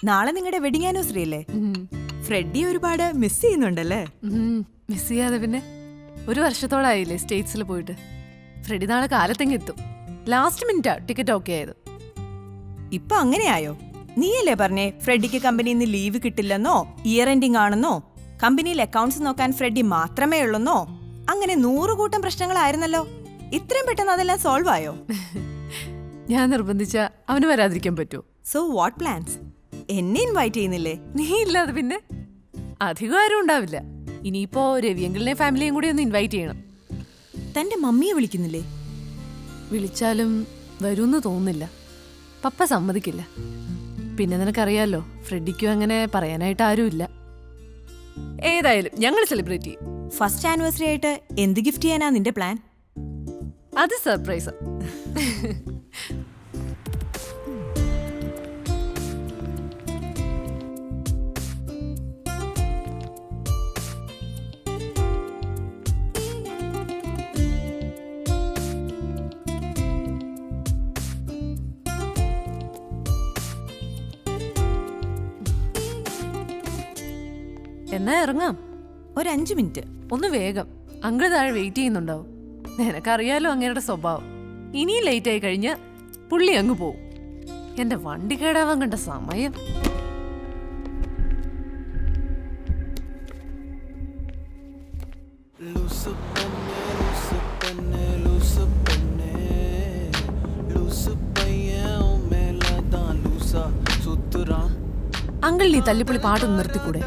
നാളെ നിങ്ങളുടെ wedding anniversary അല്ലേ? ഫ്രെഡി ഒരുപാട് മിസ് ചെയ്യുന്നുണ്ടല്ലേ? മിസ് ചെയ്യാതെ പിന്നെ. 1 വർഷത്തോളായില്ലേ സ്റ്റേറ്റ്സിൽ പോയിട്ട്. ഫ്രെഡി നാളെ കാലത്തെങ്ങ് എത്തും. ലാസ്റ്റ് മിനിറ്റാ ടിക്കറ്റ് ഓക്കെ ആയത്. ഇപ്പൊ അങ്ങനെയായോ? നീയല്ലേ പറഞ്ഞേ ഫ്രെഡിക്ക് കമ്പനിയിൽ നിന്ന് ലീവ് കിട്ടില്ലെന്നോ, ഇയർ എൻഡിങ് ആണെന്നോ, കമ്പനിയിൽ അക്കൗണ്ട്സ് നോക്കാൻ ഫ്രെഡി മാത്രമേ ഉള്ളെന്നോ? അങ്ങനെ 100 കൂട്ടം പ്രശ്നങ്ങളായിരുന്നല്ലോ. ഇത്രയും പെട്ടെന്ന് അതെല്ലാം സോൾവ് ആയോ? ഞാൻ നിർബന്ധിച്ച അവന് വരാതിരിക്കാൻ പറ്റുമോ? So what plans? എന്നെ ഇൻവൈറ്റ് ചെയ്യുന്നില്ലേ? നീ ഇല്ലാതെ പിന്നെ അധികം ആരും ഉണ്ടാവില്ല. ഇനിയിപ്പോ രവിയങ്കിളിനെ ഫാമിലിയും കൂടി ഒന്ന് ഇൻവൈറ്റ് ചെയ്യണം. തന്റെ മമ്മിയെ വിളിക്കുന്നില്ലേ? വിളിച്ചാലും വരൂന്ന് തോന്നുന്നില്ല. പപ്പ സമ്മതിക്കില്ല. പിന്നെ നിനക്കറിയാലോ, ഫ്രെഡിക്കും അങ്ങനെ പറയാനായിട്ട് ആരുമില്ല. ഏതായാലും ഞങ്ങൾ സെലിബ്രേറ്റ് ചെയ്യും. ഫസ്റ്റ് ആനിവേഴ്സറി ആയിട്ട് എന്ത് ഗിഫ്റ്റ് ചെയ്യാനാ നിന്റെ പ്ലാൻ? അത് സർപ്രൈസ്. എന്നാ ഇറങ്ങാം. ഒരു 5 മിനിറ്റ്. ഒന്ന് വേഗം. അങ്കിൾ താഴെ വെയിറ്റ് ചെയ്യുന്നുണ്ടാവും. നിനക്കറിയാലോ അങ്ങേരുടെ സ്വഭാവം. ഇനിയും ലേറ്റ് ആയി കഴിഞ്ഞ പുള്ളി അങ്ങ് പോവും. എന്റെ വണ്ടി കേടാവാൻ കണ്ട സമയം. അങ്കിൾ നീ തല്ലിപ്പൊളി പാട്ടൊന്ന് നിർത്തിക്കൂടെ?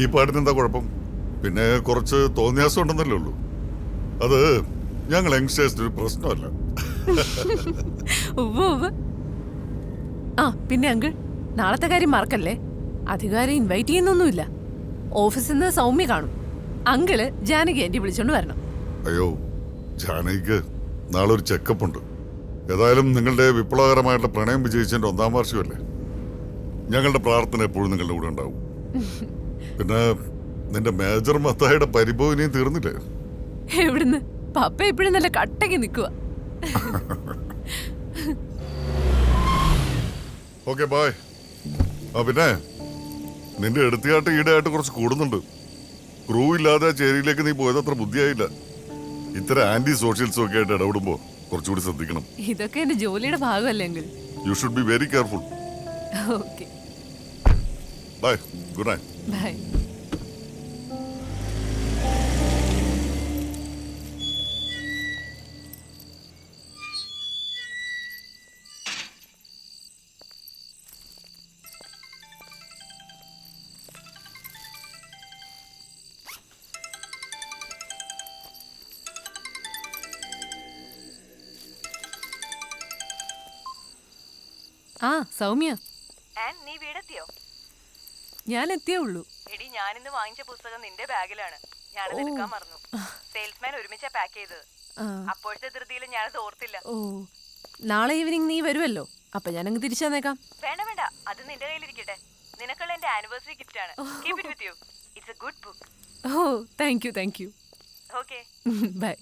ഈ പാട്ടിന് എന്താ കുഴപ്പം? പിന്നെ കുറച്ച് തോന്നിയാസം ഉണ്ടെന്നല്ലേ ഉള്ളൂ. അത് ഞങ്ങൾ യങ്സ്റ്റേഴ്സിന് ഒരു പ്രശ്നമല്ല. ആ പിന്നെ അങ്കിൾ, നാളത്തെ കാര്യം മറക്കല്ലേ. അധികാരം ഇൻവൈറ്റ് ചെയ്യുന്നൊന്നുമില്ല. ഓഫീസിൽ നിന്ന് സൗമ്യ കാണും. അങ്കിള് ജാനകി ആന്റി വിളിച്ചോണ്ട് വരണം. അയ്യോ, ജാനകിക്ക് നാളെ ഒരു ചെക്കപ്പ് ഉണ്ട്. ഏതായാലും നിങ്ങളുടെ വിപ്ലവകരമായിട്ടുള്ള പ്രണയം വിജയിച്ചതിന്റെ 1ാം വാർഷികമല്ലേ. ഞങ്ങളുടെ പ്രാർത്ഥന എപ്പോഴും നിങ്ങളുടെ കൂടെ ഉണ്ടാവും. പിന്നെ നിന്റെ മേജർ മത്തായുടെ പരിഭവം ഇനിയും തീർന്നില്ലേ? എവിടുന്ന്? പപ്പ എപ്പോഴും നല്ല കട്ടക്ക് നിൽക്കുക. Okay bye. ആ പിന്നെ നിന്റെ എടുത്തിയാട്ട് ഈടായിട്ട് കുറച്ച് കൂടുന്നുണ്ട്. ക്രൂ ഇല്ലാതെ ചേരിയിലേക്ക് നീ പോയത് അത്ര ബുദ്ധിയായില്ല. ഇത്തരം ആന്റി സോഷ്യൽസും ഒക്കെ ആയിട്ട് ഇടപെടുമ്പോ കുറച്ചുകൂടി ശ്രദ്ധിക്കണം. ഇതൊക്കെ എന്റെ ജോലിയുടെ ഭാഗമല്ലേ എങ്കിൽ. You should be very careful. Okay bye. Good night. Bye. ആ സൗമ്യ, നീ വീടെത്തിയോ? ഞാൻ എത്തിയേ ഉള്ളൂ. എടി, ഞാനിന്ന് വാങ്ങിച്ച പുസ്തകം നിന്റെ ബാഗിലാണ്. ഞാനത് എടുക്കാൻ മറന്നു. സെയിൽസ്മാൻ ഒരുമിച്ചാ പാക്ക് ചെയ്തത്. അപ്പോഴത്തെ ധൃതിയിൽ ഞാനത് ഓർത്തില്ല. ഓ, നാളെ ഈവനിങ് നീ വരുമല്ലോ. അപ്പൊ ഞാനങ്ങ് തിരിച്ചു തന്നേക്കാം. വേണ്ട വേണ്ട, അത് നിന്റെ കയ്യിലിരിക്കട്ടെ. നിനക്കുള്ള എന്റെ ആനിവേഴ്സറി ഗിഫ്റ്റ് ആണ്. Keep it with you. It's a good book. Oh thank you, thank you. Okay bye.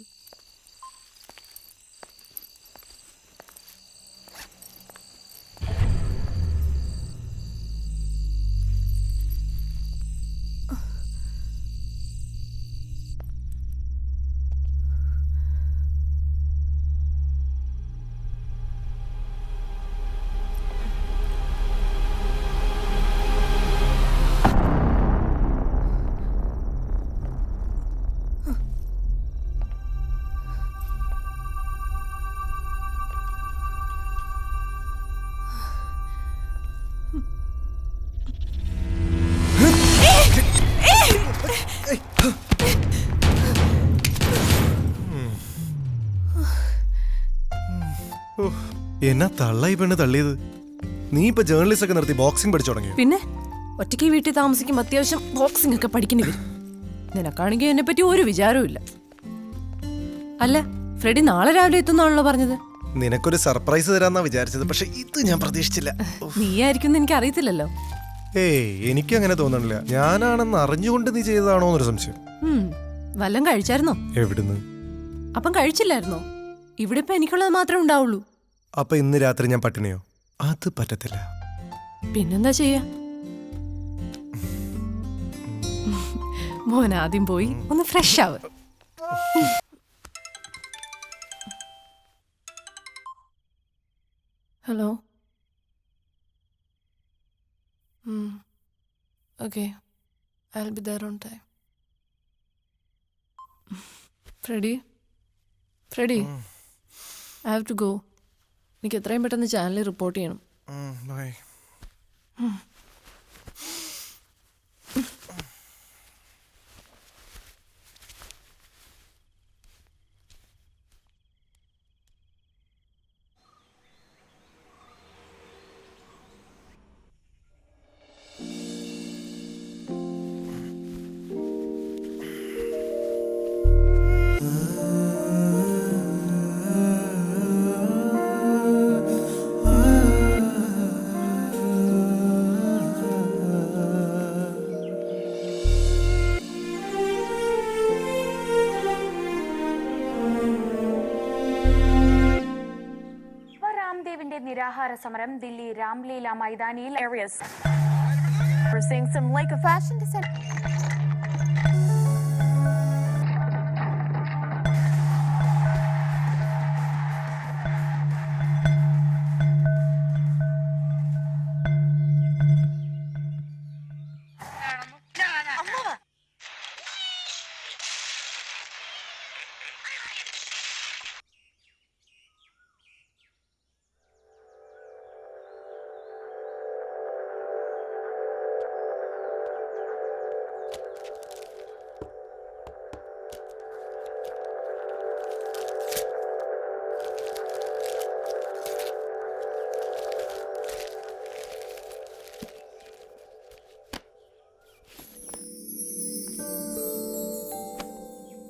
എന്നാ തള്ളായി പെണ്ണ് തള്ളിയത്. നീ ഇപ്പൊ ജേർണലിസ്റ്റ് ഒക്കെ നിർത്തി ബോക്സിംഗ് പഠിച്ചു തുടങ്ങി? പിന്നെ ഒറ്റയ്ക്ക് വീട്ടിൽ താമസിക്കുമ്പോൾ അത്യാവശ്യം ബോക്സിംഗ് ഒക്കെ പഠിക്കേണ്ടി വരും. നിനക്കാണെങ്കിൽ എന്നെ പറ്റി ഒരു വിചാരവും ഇല്ല. അല്ല, ഫ്രെഡി നാളെ രാവിലെ എത്തുന്നാണല്ലോ പറഞ്ഞത്. നിനക്കൊരു സർപ്രൈസ് തരാന്നാ വിചാരിച്ചത്, പക്ഷെ ഇത് ഞാൻ പ്രതീക്ഷിച്ചില്ല. നീ ആയിരിക്കും എനിക്ക് അറിയത്തില്ലല്ലോ. ഏയ്, എനിക്ക് അങ്ങനെ തോന്നണില്ല. ഞാനാണെന്ന് അറിഞ്ഞുകൊണ്ട് നീ ചെയ്തതാണോ എന്നൊരു സംശയം. വല്ലതും കഴിച്ചായിരുന്നോ? എവിടുന്ന്? അപ്പം കഴിച്ചില്ലായിരുന്നോ? ഇവിടെ ഇപ്പൊ എനിക്കുള്ളത് മാത്രമേ ഉണ്ടാവുള്ളൂ. അപ്പൊ ഇന്ന് രാത്രി ഞാൻ പട്ടിണിയോ? അത് പറ്റത്തില്ല. പിന്നെന്താ ചെയ്യാ? മോൻ ആദ്യം പോയി ഒന്ന് ഫ്രഷ് ആവ്. Hello. Okay, I will be there on time. Freddie, I have to go. എനിക്ക് എത്രയും പെട്ടെന്ന് ചാനലിൽ റിപ്പോർട്ട് ചെയ്യണം. ബൈ. രാംദേവിന്റെ നിരാഹാര സമരം ദില്ലി രാംലീല മൈതാനിയിൽ areas. We're seeing some like a fashion design.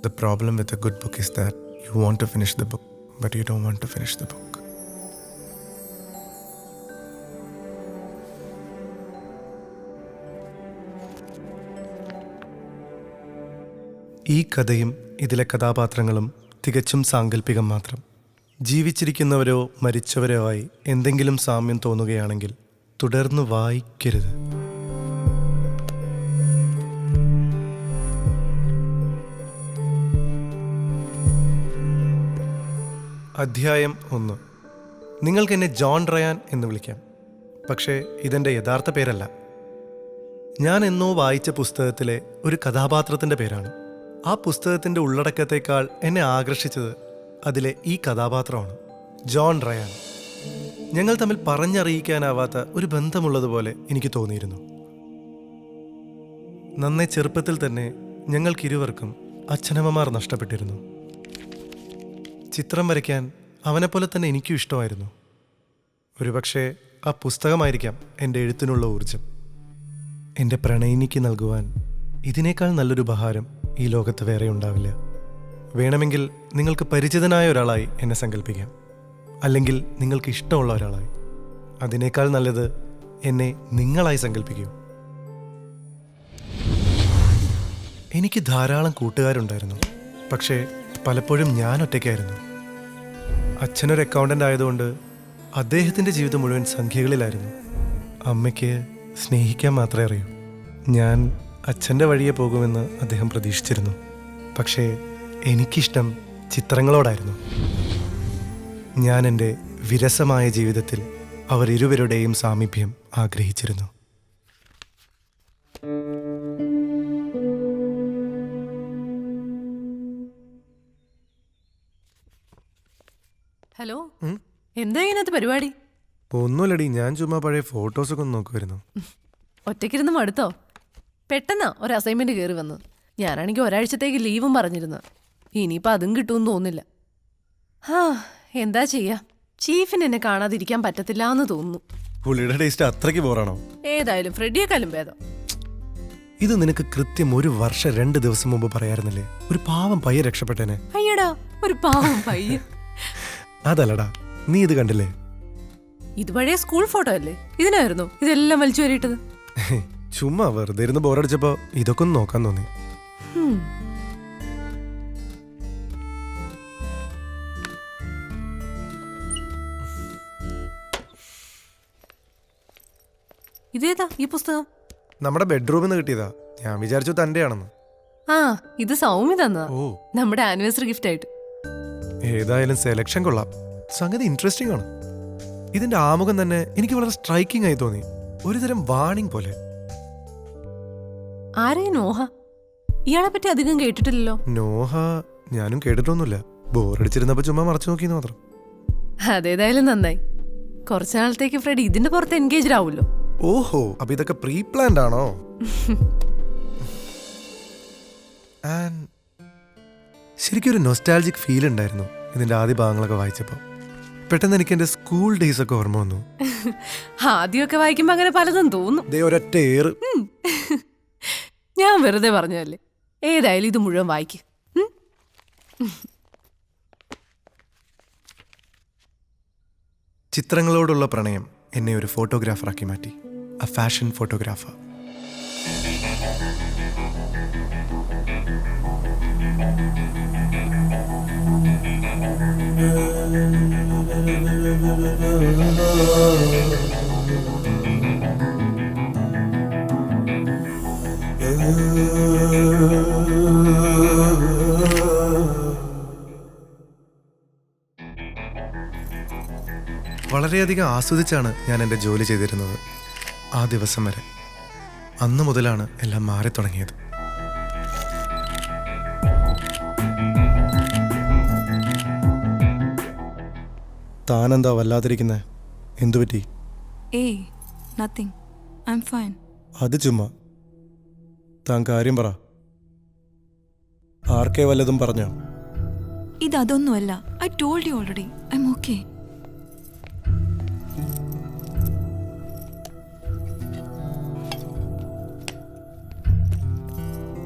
The problem with a good book is that you want to finish the book, but you don't want to finish the book. ഈ കഥയും ഇതിലെ കഥാപാത്രങ്ങളും തികച്ചും സാങ്കല്പികം മാത്രം. ജീവിച്ചിരിക്കുന്നവരോ മരിച്ചവരോ ആയി എന്തെങ്കിലും സാമ്യം തോന്നുകയാണെങ്കിൽ തുടർന്ന് വായിക്കരുത്. അധ്യായം 1. നിങ്ങൾക്ക് എന്നെ ജോൺ റയാൻ എന്ന് വിളിക്കാം, പക്ഷേ ഇതെൻ്റെ യഥാർത്ഥ പേരല്ല. ഞാൻ എന്നോ വായിച്ച പുസ്തകത്തിലെ ഒരു കഥാപാത്രത്തിൻ്റെ പേരാണ്. ആ പുസ്തകത്തിൻ്റെ ഉള്ളടക്കത്തേക്കാൾ എന്നെ ആകർഷിച്ചത് അതിലെ ഈ കഥാപാത്രമാണ്, ജോൺ റയാൻ. ഞങ്ങൾ തമ്മിൽ പറഞ്ഞറിയിക്കാനാവാത്ത ഒരു ബന്ധമുള്ളതുപോലെ എനിക്ക് തോന്നിയിരുന്നു. നന്നേ ചെറുപ്പത്തിൽ തന്നെ ഞങ്ങൾക്കിരുവർക്കും അച്ഛനമ്മമാർ നഷ്ടപ്പെട്ടിരുന്നു. ചിത്രം വരയ്ക്കാൻ അവനെപ്പോലെ തന്നെ എനിക്കും ഇഷ്ടമായിരുന്നു. ഒരുപക്ഷെ ആ പുസ്തകമായിരിക്കാം എൻ്റെ എഴുത്തിനുള്ള ഊർജം. എൻ്റെ പ്രണയിനിക്ക് നൽകുവാൻ ഇതിനേക്കാൾ നല്ലൊരു ഉപഹാരം ഈ ലോകത്ത് വേറെ ഉണ്ടാവില്ല. വേണമെങ്കിൽ നിങ്ങൾക്ക് പരിചിതനായ ഒരാളായി എന്നെ സങ്കല്പിക്കാം, അല്ലെങ്കിൽ നിങ്ങൾക്ക് ഇഷ്ടമുള്ള ഒരാളായി. അതിനേക്കാൾ നല്ലത് എന്നെ നിങ്ങളായി സങ്കല്പിക്കൂ. എനിക്ക് ധാരാളം കൂട്ടുകാരുണ്ടായിരുന്നു, പക്ഷേ പലപ്പോഴും ഞാൻ ഒറ്റയ്ക്കായിരുന്നു. അച്ഛനൊരു അക്കൗണ്ടൻ്റ് ആയതുകൊണ്ട് അദ്ദേഹത്തിൻ്റെ ജീവിതം മുഴുവൻ സംഖ്യകളിലായിരുന്നു. അമ്മയ്ക്ക് സ്നേഹിക്കാൻ മാത്രമേ അറിയൂ. ഞാൻ അച്ഛൻ്റെ വഴിയെ പോകുമെന്ന് അദ്ദേഹം പ്രതീക്ഷിച്ചിരുന്നു. പക്ഷേ എനിക്കിഷ്ടം ചിത്രങ്ങളോടായിരുന്നു. ഞാൻ എൻ്റെ വിരസമായ ജീവിതത്തിൽ അവർ ഇരുവരുടെയും സാമീപ്യം ആഗ്രഹിച്ചിരുന്നു. ഹലോ, എന്താ ഇതിനകത്ത് പരിപാടി? ഒന്നുമില്ലടി, ഞാൻ ചുമ്മാ പഴയ ഫോട്ടോസൊക്കെ ഒന്ന് നോക്കുമായിരുന്നു. ഒറ്റയ്ക്കിരുന്ന് മടുത്തോ? പെട്ടെന്നാ ഒരു അസൈൻമെന്റ് കയറി വന്നു. ഞാനാണെങ്കിൽ ഒരാഴ്ചത്തേക്ക് ലീവും പറഞ്ഞിരുന്നു. ഇനിയിപ്പോൾ അതും കിട്ടുമെന്ന് തോന്നുന്നില്ല. എന്താ ചെയ്യാ, ചീഫിന് എന്നെ കാണാതിരിക്കാൻ പറ്റത്തില്ല എന്ന് തോന്നുന്നു. പുള്ളിയുടെ ടേസ്റ്റ് അത്രയ്ക്ക് ബോറാണോ? ഏതായാലും ഫ്രെഡിയെക്കാളും ഭേദം. ഇത് നിനക്ക് കൃത്യം 1 വർഷം 2 ദിവസം മുമ്പ് പറയാറുന്നില്ലേ? ഒരു പാവം പയ്യെ രക്ഷപ്പെട്ടേനെ. അയ്യടാ, ഒരു പാവം പയ്യ. അതല്ലടാ, നീ ഇത് കണ്ടില്ലേ? ഇത് പഴയ സ്കൂൾ ഫോട്ടോ അല്ലേ? ഇതിനായിരുന്നു ഇതെല്ലാം വലിച്ചു വരിയിട്ടത്. ചുമ്മാ വെറുതെ ഇരുന്ന് ബോറടിച്ചപ്പോ ഇതൊക്കെ ഒന്ന് നോക്കാൻ തോന്നി. ഇതേതാ ഈ പുസ്തകം? നമ്മുടെ ബെഡ്റൂമിൽ നിന്ന് കിട്ടിയതാ. ഞാൻ വിചാരിച്ചു തൻ്റെ ആണെന്ന്. ആ, ഇത് സൗമ്യ തന്നതാ, ഓ, നമ്മുടെ ആനിവേഴ്സറി ഗിഫ്റ്റ് ആയിട്ട്. ഏതായാലും സെലക്ഷൻ കൊള്ളാം. സംഗതി ഇൻട്രസ്റ്റിംഗ് ആണ്. ഇതിന്റെ ആമുഖം തന്നെ എനിക്ക് വളരെ സ്ട്രൈക്കിംഗ് ആയി തോന്നി. ഒരുതരം വാണിംഗ് പോലെ. ആരേ നോഹ? ഇയാളെ പറ്റി അധികം കേട്ടിട്ടില്ലല്ലോ. നോഹ ഞാനും കേട്ടിട്ടൊന്നുമില്ല. ബോറടിച്ചിരുന്നപ്പോ ചുമ്മാ മറച്ചു നോക്കിന്ന് മാത്രം. അതേതായാലും നന്നായി. കുറച്ചു നാളത്തേക്ക് ഫ്രെഡ് ഇതിന്റെ പുറത്ത് എൻഗേജ്ഡ് ആവുമല്ലോ. ഓഹോ, അപ്പൊ ഇതൊക്കെ പ്രീ പ്ലാൻഡ് ആണോ? ശരിക്കും ഒരു നൊസ്റ്റാൾജിക് ഫീൽ ഉണ്ടായിരുന്നു ഇതിന്റെ ആദ്യ ഭാഗങ്ങളൊക്കെ വായിച്ചപ്പോൾ. പെട്ടെന്ന് എനിക്ക് എന്റെ സ്കൂൾ ഡേയ്സ് ഒക്കെ ഓർമ്മ വന്നു. ആദ്യമൊക്കെ വായിക്കുമ്പോ അങ്ങനെ പലതും തോന്നും. ദേ ഒരൊറ്റ ഏറ്. ഞാൻ വെറുതെ പറഞ്ഞതല്ലേ. ഏതായാലും ഇത് മുഴുവൻ വായിക്ക്. ചിത്രങ്ങളോടുള്ള പ്രണയം എന്നെ ഒരു ഫോട്ടോഗ്രാഫറാക്കി മാറ്റി. A fashion photographer. വളരെയധികം ആസ്വദിച്ചാണ് ഞാൻ എൻ്റെ ജോലി ചെയ്തിരുന്നത്. ആ ദിവസം വരെ. അന്നു മുതലാണ് എല്ലാം മാറി തുടങ്ങിയത്. താനെന്താ വല്ലാതിരിക്കുന്നേ? എന്തുപറ്റി? ഏയ് നത്തിങ്, ഐ എം ഫൈൻ. അത് ചുമ്മാ. താൻ കാര്യം പറ. ആർക്കേ വല്ലതും പറഞ്ഞോ? ഇതൊന്നുമല്ല. I told you already. I M okay.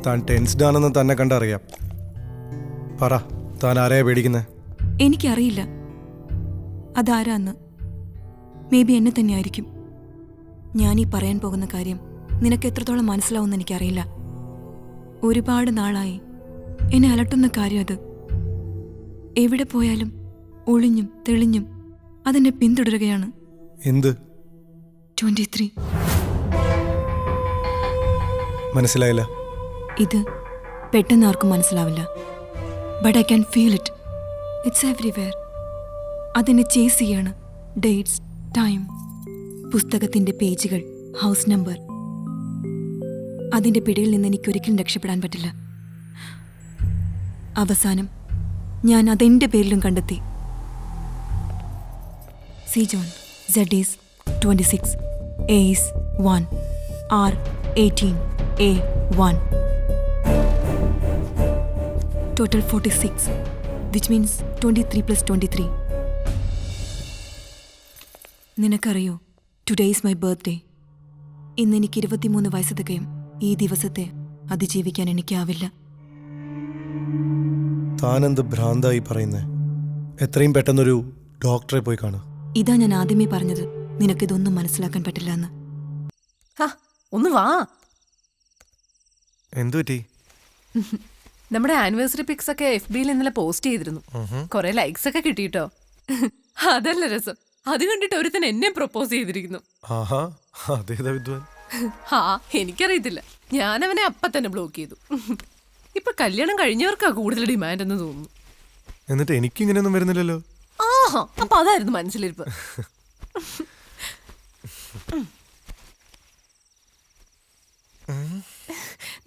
താൻ ടെൻസ്ഡ് ആണെന്ന് തന്നെ കണ്ടറിയാം. പറ, താൻ ആരെയാ പേടിക്കുന്നേ? എനിക്കറിയില്ല അതാരാന്ന്. മേ ബി എന്നെ തന്നെയായിരിക്കും. ഞാനീ പറയാൻ പോകുന്ന കാര്യം നിനക്ക് എത്രത്തോളം മനസ്സിലാവുമെന്ന് എനിക്കറിയില്ല. ഒരുപാട് നാളായി എന്നെ അലട്ടുന്ന കാര്യം അത്. എവിടെ പോയാലും ഒളിഞ്ഞും തെളിഞ്ഞും അതെന്നെ പിന്തുടരുകയാണ്. എന്ത്? 23. മനസ്സിലായില്ല. ഇത് പെട്ടെന്ന് ആർക്കും മനസ്സിലാവില്ല. But I can feel it. It's everywhere. അതിനെ ചേസ് ചെയ്യാണ്. ഡേറ്റ്സ്, ടൈം, പുസ്തകത്തിന്റെ പേജുകൾ, ഹൗസ് നമ്പർ. അതിന്റെ പിടിയിൽ നിന്ന് എനിക്കൊരിക്കലും രക്ഷപ്പെടാൻ പറ്റില്ല. അവസാനം ഞാൻ അതെന്റെ പേരിലും കണ്ടെത്തി. C John, Z is 26, A is 1, R 18, A 1. Total 46, which means 23 plus 23. നിനക്കറിയോ, ടുഡേ ഈസ് മൈ ബർത്ത്ഡേ. ഇന്ന് എനിക്ക് 23 വയസ്സ് തികയും. ഈ ദിവസത്തെ അതിജീവിക്കാൻ എനിക്കാവില്ല. താനെന്ത് ഭ്രാന്തായി പറയുന്നേ? എത്രയും പെട്ടെന്നൊരു ഡോക്ടറെ പോയി കാണുക. ഇതാ ഞാൻ ആദ്യമേ പറഞ്ഞത്, നിനക്കിതൊന്നും മനസ്സിലാക്കാൻ പറ്റില്ല എന്ന്. ഒന്ന് വാ. എന്തു പറ്റി? നമ്മുടെ ആനിവേഴ്സറി പിക്സ് ഒക്കെ FB-യിൽ ഇന്നലെ പോസ്റ്റ് ചെയ്തിരുന്നു. കുറെ ലൈക്സ് ഒക്കെ കിട്ടിട്ടോ. അതല്ല രസം, അത് കണ്ടിട്ട് ഒരുത്തൻ എന്നെ പ്രൊപ്പോസ് ചെയ്തിരിക്കുന്നു. ആഹാ, അതേതാ വിദ്വാൻ? എനിക്കറിയത്തില്ല. ഞാൻ അവനെ അപ്പ തന്നെ ബ്ലോക്ക് ചെയ്തു. ഇപ്പൊ കല്യാണം കഴിഞ്ഞവർക്കാ കൂടുതൽ ഡിമാൻഡ് എന്ന് തോന്നുന്നു. എന്നിട്ട് എനിക്കിങ്ങനെയൊന്നും വരുന്നില്ലല്ലോ. ആഹാ, അപ്പൊ അതായിരുന്നു മനസ്സിലിരിപ്പ്.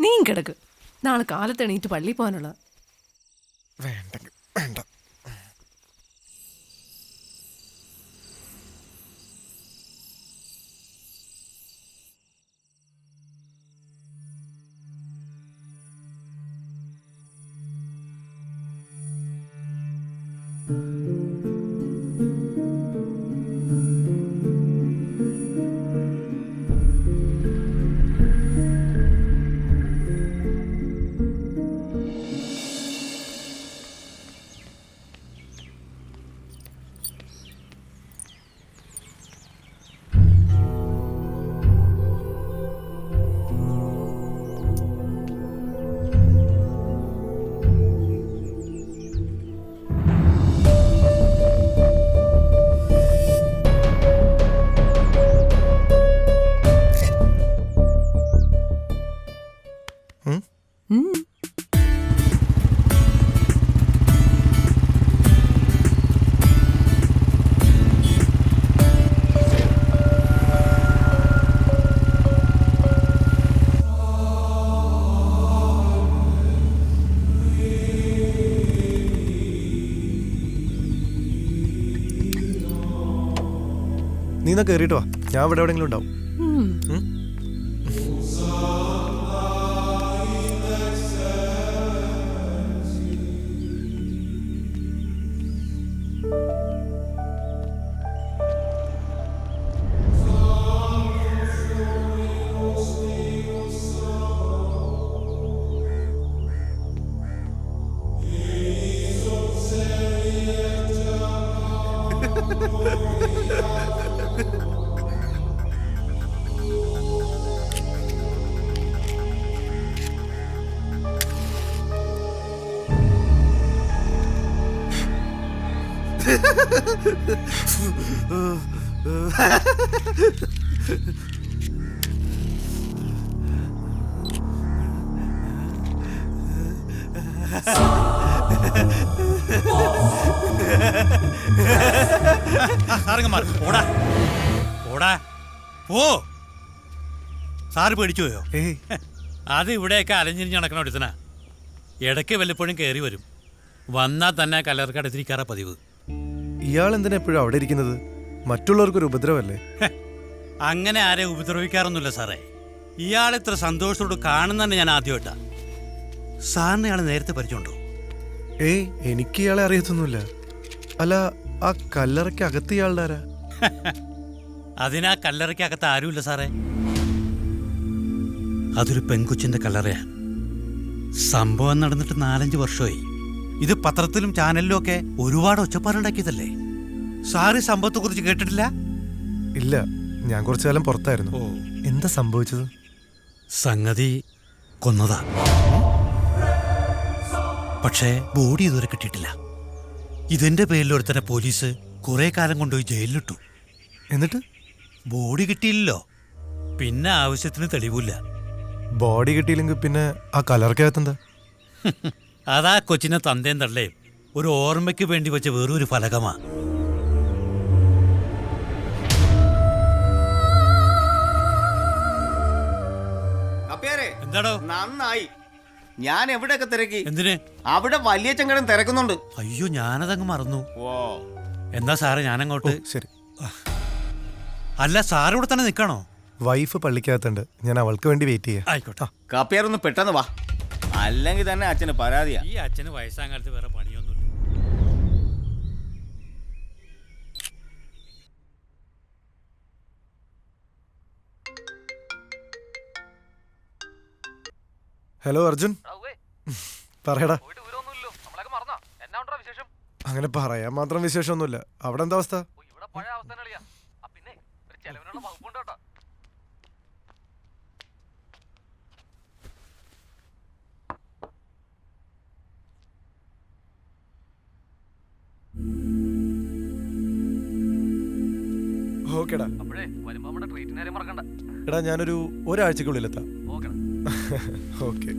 നീ കിടക്ക്, നാളെ കാലത്ത് എണീറ്റ് പള്ളിയിൽ പോകാനുള്ള. വേണ്ട. നീ എന്നാ കയറിയിട്ട് വാ, ഞാൻ ഇവിടെ എവിടെയെങ്കിലും ഉണ്ടാവും. ഉം? സാറങ്ങന്മാർ ഓടാ ഓടാ പോ. സാറ് പേടിച്ചു പോയോ? ഏയ്, അത് ഇവിടെയൊക്കെ അലഞ്ഞിരിഞ്ഞ് നടക്കണ ഒരുത്തനാ. ഇടയ്ക്ക് വല്ലപ്പോഴും കയറി വരും. വന്നാൽ തന്നെ കല്ലറക്കടുത്തിരിക്കാറാ പതിവ്. ഇയാൾ എന്തിനാ എപ്പോഴും അവിടെ ഇരിക്കുന്നത്? മറ്റുള്ളവർക്കൊരു ഉപദ്രവല്ലേ? അങ്ങനെ ആരെ ഉപദ്രവിക്കാറൊന്നുമില്ല സാറേ. ഇയാളിത്ര സന്തോഷത്തോട് കാണുന്നതന്നെ ഞാൻ ആദ്യമായിട്ടാ. സാറിന് ഇയാൾ നേരത്തെ പരിചയമുണ്ടോ? ഏയ്, എനിക്ക് ഇയാളെ അറിയത്തൊന്നുമില്ല. അല്ല, ആ കല്ലറയ്ക്ക് അകത്ത് ഇയാളുടെ ആരാ? അതിനാ കല്ലറയ്ക്കകത്ത് ആരുമില്ല സാറേ. അതൊരു പെൺകൊച്ചിന്റെ കല്ലറയാ. സംഭവം നടന്നിട്ട് 4-5 വർഷമായി. ഇത് പത്രത്തിലും ചാനലിലും ഒക്കെ ഒരുപാട് ഒച്ചപ്പാടുണ്ടാക്കിയതല്ലേ. സാറ് സംഭവത്തെ കുറിച്ച് കേട്ടിട്ടില്ല? ഇല്ല, ഞാൻ കുറച്ചു കാലം പുറത്തായിരുന്നു. ഓ, എന്താ സംഭവിച്ചത്? സംഗതി കൊന്നതാ. പക്ഷേ ബോഡി ഇതുവരെ കിട്ടിയിട്ടില്ല. ഇതിന്റെ പേരിൽ ഒരുത്തനെ പോലീസ് കുറെ കാലം കൊണ്ടുപോയി ജയിലിലിട്ടു. എന്നിട്ട് ബോഡി കിട്ടിയില്ലല്ലോ. പിന്നെ ആവശ്യത്തിന് തെളിവില്ല. ബോഡി കിട്ടിയില്ലെങ്കിൽ പിന്നെ ആ കല്ലറയ്ക്കകത്തെന്താ? അതാ കൊച്ചിനെ തന്തേം തള്ളേം ഒരു ഓർമ്മയ്ക്ക് വേണ്ടി വെച്ച വേറൊരു ഫലകമാ. എന്താടോ? നന്നായി. ഞാൻ എവിടെയൊക്കെ തിരക്കി. എന്തിന്? അവിടെ വലിയ ചെങ്കടൻ തിരക്കുന്നുണ്ട്. അയ്യോ, ഞാനതങ്ങ് മറന്നു. ഓ, എന്താ സാറേ, ഞാനങ്ങോട്ട്. ശരി. അല്ല, സാറ് ഇവിടെ തന്നെ നിൽക്കണോ? വൈഫ് പള്ളിക്കകത്തുണ്ട്, ഞാൻ അവൾക്ക് വേണ്ടി വെയിറ്റ് ചെയ്യാം. ആയിക്കോട്ടെ. കപ്പിയാരൊന്ന് പെട്ടെന്ന് വാ, അല്ലെങ്കിൽ തന്നെ അച്ഛന് പരാതിയാ. ഈ അച്ഛന് വയസ്സാം കാലത്ത് വേറെ പണിയൊന്നുമില്ല. ഹലോ അർജുൻ, പറയടാ. അങ്ങനെ പറയാൻ മാത്രം വിശേഷമൊന്നുമില്ല. അവിടെ എന്താ അവസ്ഥ? ഓക്കേടാ. എടാ, ഞാനൊരു ഒരാഴ്ചക്കുള്ളിലെത്താം. ഓക്കെ.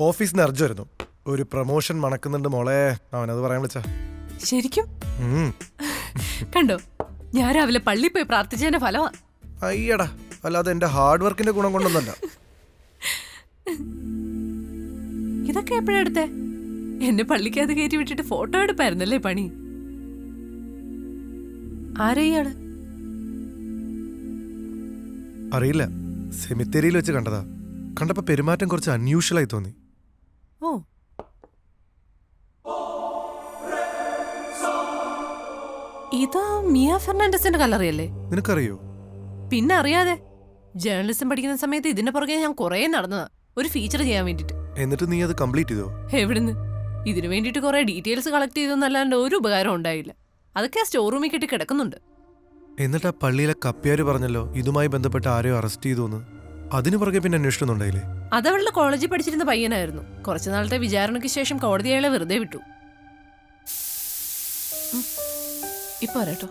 ഓഫീസിൽ നിന്ന് അർജു വരുന്നു. ഒരു പ്രൊമോഷൻ മണക്കുന്നുണ്ട് മോളെ. അവനത് പറയാൻ വിളിച്ചാ. ശരിക്കും ഉം. കണ്ടോ, ഞാൻ രാവിലെ പള്ളിയിൽ പോയി പ്രാർത്ഥിച്ചതിന്റെ ഫലമാ. അയ്യടാ, അല്ലാതെ എന്റെ ഹാർഡ് വർക്കിന്റെ ഗുണം കൊണ്ടൊന്നല്ല. ഇതൊക്കെ എപ്പോഴാ എടുത്തേ? എന്നെ പള്ളിക്കകത്ത് കയറ്റി വിട്ടിട്ട് ഫോട്ടോ എടുപ്പായിരുന്നല്ലേ പണി. ആരാ ഇയാള്? അറിയില്ല, സെമിത്തേരിയിൽ വെച്ച് കണ്ടതാ. കണ്ടപ്പോ പെരുമാറ്റം കുറച്ച് അൺയൂഷ്വലായി തോന്നി. ഓ, ഇതാ മിയ ഫെർണാണ്ടസിന്റെ കല്ലറിയല്ലേ? നിനക്കറിയോ? പിന്നെ അറിയാതെ. ജേർണലിസം പഠിക്കുന്ന സമയത്ത് ഇതിന്റെ പുറകെ ഞാൻ കുറേ നടന്നതാ, ഒരു ഫീച്ചർ ചെയ്യാൻ വേണ്ടിട്ട്. എന്നിട്ട് നീ അത് കംപ്ലീറ്റ് ചെയ്തോ? എവിടുന്ന്? ഇതിനു വേണ്ടിട്ട് കുറെ ഡീറ്റെയിൽസ് കളക്ട് ചെയ്തൊന്നല്ലാണ്ട് ഒരു ഉപകാരം ഉണ്ടായില്ല. അതൊക്കെ ആ സ്റ്റോർ റൂമിൽ കെട്ടി കിടക്കുന്നുണ്ട്. എന്നിട്ട് ആ പള്ളിയിലെ കപ്പ്യാര് പറഞ്ഞല്ലോ ഇതുമായി ബന്ധപ്പെട്ട് ആരെയോ അറസ്റ്റ് ചെയ്തോന്ന്. അതിനു പുറകെ പിന്നെ അന്വേഷണമൊന്നുണ്ടായില്ലേ? അതവളുടെ കോളേജിൽ പഠിച്ചിരുന്ന പയ്യനായിരുന്നു. കുറച്ചു നാളത്തെ വിചാരണയ്ക്ക് ശേഷം കോടതി അയാളെ വെറുതെ വിട്ടു. ഇപ്പൊ വരാട്ടോ.